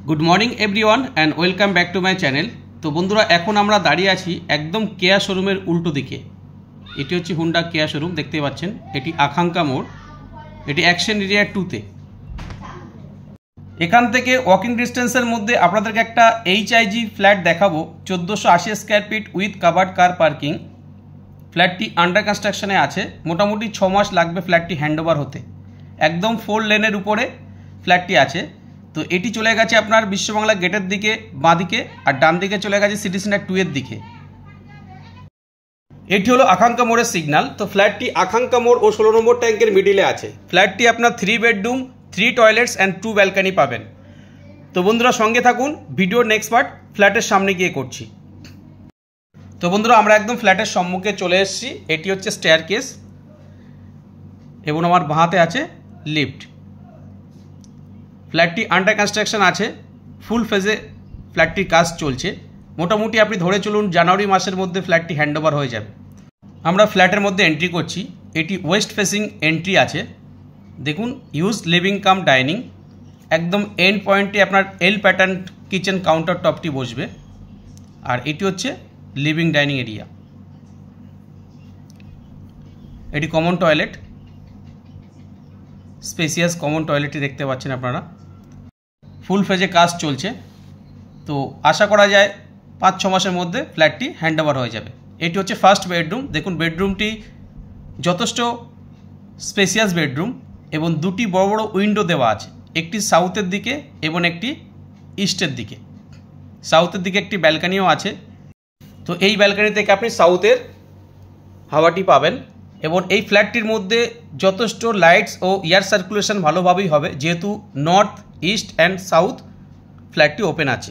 Good morning everyone and welcome back to my channel. तो बंधुरा एखन आमरा दाड़िये आछि एकदम केया शोरूमेर उल्टो दिके। एटी होच्छे हुंडा केया शोरूम, देखते पाच्छेन एटी आकांक्षा मोड़, एटी एक्शन एरिया 2 ते। एखान थेके वॉकिंग डिस्टेंसের মধ্যে আপনাদেরকে একটা এইচআইজি ফ্ল্যাট দেখাবো 1480 square feet with covered car parking. ফ্ল্যাটটি আন্ডার কনস্ট্রাকশনে আছে, মোটামুটি 6 মাস লাগবে ফ্ল্যাটটি হ্যান্ডওভার হতে। একদম 4 লেনের উপরে ফ্ল্যাটটি আছে। তো এটি চলে গেছে আপনার বিশ্ববাংলা গেটের দিকে বাঁ দিকে, আর ডান দিকে চলে গেছে সিটি সেন্টার 2 এর দিকে। এটি হলো আকাঙ্ক্ষা মোড়ের সিগন্যাল। তো ফ্ল্যাটটি আকাঙ্ক্ষা মোড় ও 16 নম্বর ট্যাঙ্কের মিডিলে আছে। ফ্ল্যাটটি আপনার 3 বেডরুম 3 টয়লেটস অ্যান্ড 2 ব্যালকনি পাবেন। তো বন্ধুরা সঙ্গে থাকুন, ভিডিওর নেক্সট পার্ট ফ্ল্যাটের সামনে গিয়ে করছি। তো বন্ধুরা আমরা একদম ফ্ল্যাটের সম্মুখে চলে এসেছি। এটি হচ্ছে স্টেয়ারকেস এবং আমার বাঁহাতে আছে লিফট। ফ্ল্যাটটি আন্ডার কনস্ট্রাকশন আছে, ফুল ফেজে ফ্ল্যাটটির কাজ চলছে। মোটামুটি আপনি ধরে চলুন জানুয়ারি মাসের মধ্যে ফ্ল্যাটটি হ্যান্ডওভার হয়ে যাবে। আমরা ফ্ল্যাটের মধ্যে এন্ট্রি করছি। এটি ওয়েস্ট ফেসিং এন্ট্রি আছে। দেখুন ইউজ লিভিং কাম ডাইনিং, একদম এন্ড পয়েন্টে আপনার এল প্যাটার্ন কিচেন কাউন্টার টপটি বসবে। আর এটি হচ্ছে লিভিং ডাইনিং এরিয়া। এটি কমন টয়লেট, স্পেসিয়াস কমন টয়লেটটি দেখতে পাচ্ছেন আপনারা। ফুল ফেজে কাজ চলছে। তো আশা করা যায় 5-6 মাসের মধ্যে ফ্ল্যাটটি হ্যান্ডওভার হয়ে যাবে। এটি হচ্ছে ফার্স্ট বেডরুম। দেখুন বেডরুমটি যথেষ্ট স্পেসিয়াস বেডরুম এবং দুটি বড় বড় উইন্ডো দেওয়া আছে, একটি সাউথের দিকে এবং একটি ইস্টের দিকে। সাউথের দিকে একটি ব্যালকনিও আছে। তো এই ব্যালকনি থেকে আপনি সাউথের হাওয়াটি পাবেন এবং এই ফ্ল্যাটটির মধ্যে যথেষ্ট লাইটস ও এয়ার সার্কুলেশন ভালোভাবেই হবে, যেহেতু নর্থ ইস্ট অ্যান্ড সাউথ ফ্ল্যাটটি ওপেন আছে।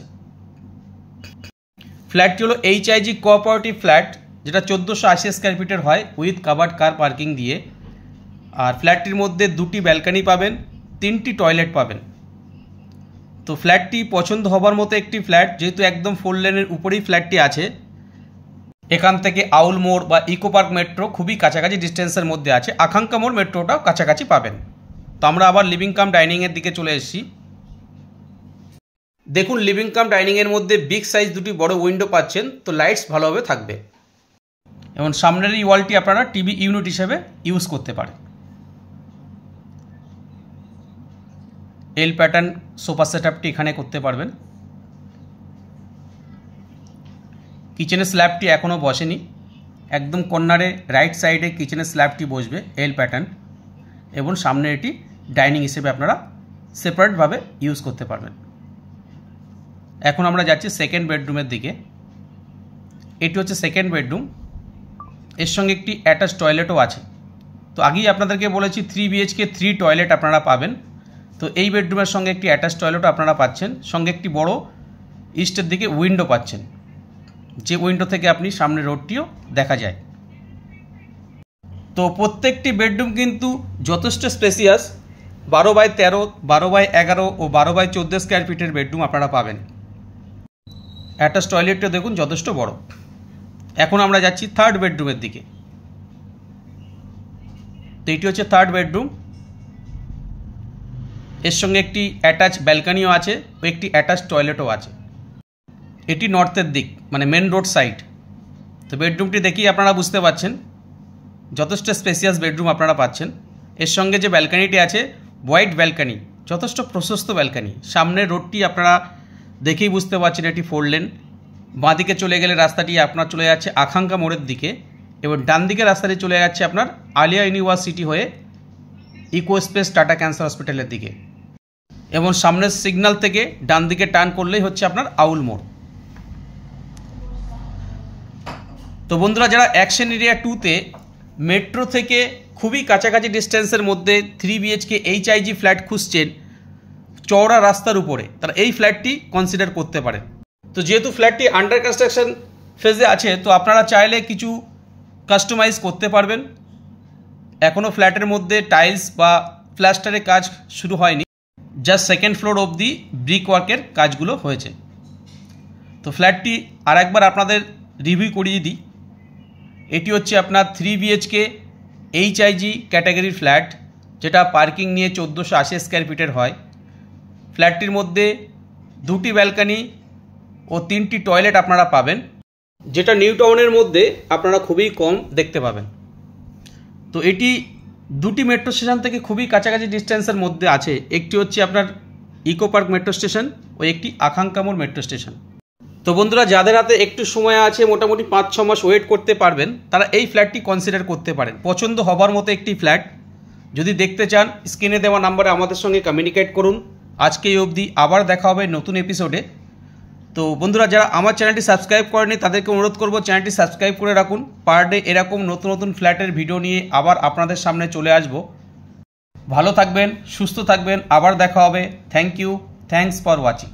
ফ্ল্যাটটি হলো এইচআইজি কোঅপারেটিভ ফ্ল্যাট, যেটা 1480 স্কয়ার ফিটের হয় উইথ কাভার্ড কার পার্কিং দিয়ে। আর ফ্ল্যাটটির মধ্যে 2টি ব্যালকনি পাবেন, 3টি টয়লেট পাবেন। তো ফ্ল্যাটটি পছন্দ হবার মতো একটি ফ্ল্যাট, যেহেতু একদম 4 লেনের উপরেই ফ্ল্যাটটি আছে। এখান থেকে আউল মোড় বা ইকো পার্ক মেট্রো খুবই কাছাকাছি ডিস্টেন্সের মধ্যে আছে। আকাঙ্ক্ষা মোড় মেট্রোটাও কাছাকাছি পাবেন। তো আমরা আবার লিভিং কাম ডাইনিংয়ের দিকে চলে এসেছি। দেখুন লিভিং কাম ডাইনিংয়ের মধ্যে বিগ সাইজ 2টি বড় উইন্ডো পাচ্ছেন। তো লাইটস ভালোভাবে থাকবে এবং সামনের এই ওয়ালটি আপনারা টিভি ইউনিট হিসেবে ইউজ করতে পারেন। এল প্যাটার্ন সোফা সেটআপটি এখানে করতে পারবেন। কিচেনের স্ল্যাবটি এখনও বসেনি, একদম কর্নারে রাইট সাইডে কিচেনের স্ল্যাবটি বসবে এল প্যাটার্ন, এবং সামনে এটি ডাইনিং হিসেবে আপনারা সেপারেটভাবে ইউজ করতে পারবেন। এখন আমরা যাচ্ছি সেকেন্ড বেডরুমের দিকে। এটি হচ্ছে সেকেন্ড বেডরুম, এর সঙ্গে একটি অ্যাটাচ টয়লেটও আছে। তো আগেই আপনাদেরকে বলেছি 3 BHK 3 টয়লেট আপনারা পাবেন। তো এই বেডরুমের সঙ্গে একটি অ্যাটাচ টয়লেটও আপনারা পাচ্ছেন, সঙ্গে একটি বড় ইস্টের দিকে উইন্ডো পাচ্ছেন, যে উইন্ডো থেকে আপনি সামনে রোডটিও দেখা যায়। তো প্রত্যেকটি বেডরুম কিন্তু যথেষ্ট স্পেসিয়াস, 12x13, 12x11 ও 12x14 স্কয়ার ফিটের বেডরুম আপনারা পাবেন। অ্যাটাচ টয়লেটটা দেখুন যথেষ্ট বড়। এখন আমরা যাচ্ছি থার্ড বেডরুমের দিকে। তো এটি হচ্ছে থার্ড বেডরুম, এর সঙ্গে একটি অ্যাটাচ ব্যালকনিও আছে ও একটি অ্যাটাচ টয়লেটও আছে। এটি নর্থের দিক, মানে মেন রোড সাইড। তো বেডরুমটি দেখেই আপনারা বুঝতে পারছেন যথেষ্ট স্পেসিয়াস বেডরুম আপনারা পাচ্ছেন। এর সঙ্গে যে ব্যালকনিটি আছে হোয়াইট ব্যালকনি, যথেষ্ট প্রশস্ত ব্যালকনি। সামনের রোডটি আপনারা দেখেই বুঝতে পারছেন এটি 4 লেন। বাঁ দিকে চলে গেলে রাস্তাটি আপনার চলে যাচ্ছে আকাঙ্ক্ষা মোড়ের দিকে, এবং ডান দিকে রাস্তাটি চলে যাচ্ছে আপনার আলিয়া ইউনিভার্সিটি হয়ে ইকো স্পেস টাটা ক্যান্সার হসপিটালের দিকে। এবং সামনের সিগন্যাল থেকে ডান দিকে টার্ন করলেই হচ্ছে আপনার আউল মোড়। তো বন্ধুরা যারা অ্যাকশন এরিয়া 2তে মেট্রো থেকে খুবই কাছাকাছি ডিস্টেন্সের মধ্যে 3 BHK এইচআইজি ফ্ল্যাট খুঁজছেন চওড়া রাস্তার উপরে, তারা এই ফ্ল্যাটটি কনসিডার করতে পারেন। তো যেহেতু ফ্ল্যাটটি আন্ডার কনস্ট্রাকশন ফেজে আছে, তো আপনারা চাইলে কিছু কাস্টমাইজ করতে পারবেন। এখনও ফ্ল্যাটের মধ্যে টাইলস বা প্লাস্টারের কাজ শুরু হয়নি, জাস্ট সেকেন্ড ফ্লোর অবধি ব্রিক ওয়ার্কের কাজগুলো হয়েছে। তো ফ্ল্যাটটি আর একবার আপনাদের রিভিউ করিয়ে দিই। এটি হচ্ছে আপনার 3 BHK এইচআইজি ক্যাটাগরির ফ্ল্যাট, যেটা পার্কিং নিয়ে 1480 স্কয়ার ফিটের হয়। ফ্ল্যাটটির মধ্যে 2টি ব্যালকনি ও 3টি টয়লেট আপনারা পাবেন, যেটা নিউ টাউনের মধ্যে আপনারা খুবই কম দেখতে পাবেন। তো এটি 2টি মেট্রো স্টেশন থেকে খুবই কাছাকাছি ডিস্টেন্সের মধ্যে আছে। একটি হচ্ছে আপনার ইকো পার্ক মেট্রো স্টেশন ও একটি আকাঙ্ক্ষা মোড় মেট্রো স্টেশন। তো বন্ধুরা, যাদের হাতে একটু সময় আছে, মোটামুটি 5-6 মাস ওয়েট করতে পারবেন, তারা এই ফ্ল্যাটটি কনসিডার করতে পারেন। পছন্দ হবার মতো একটি ফ্ল্যাট। যদি দেখতে চান, স্ক্রিনে দেওয়া নাম্বারে আমাদের সঙ্গে কমিউনিকেট করুন। আজকে এই অবধি, আবার দেখা হবে নতুন এপিসোডে। তো বন্ধুরা, যারা আমার চ্যানেলটি সাবস্ক্রাইব করেনি তাদেরকে অনুরোধ করব চ্যানেলটি সাবস্ক্রাইব করে রাখুন। পার ডে এরকম নতুন নতুন ফ্ল্যাটের ভিডিও নিয়ে আবার আপনাদের সামনে চলে আসব। ভালো থাকবেন, সুস্থ থাকবেন, আবার দেখা হবে। Thank you, thanks for watching.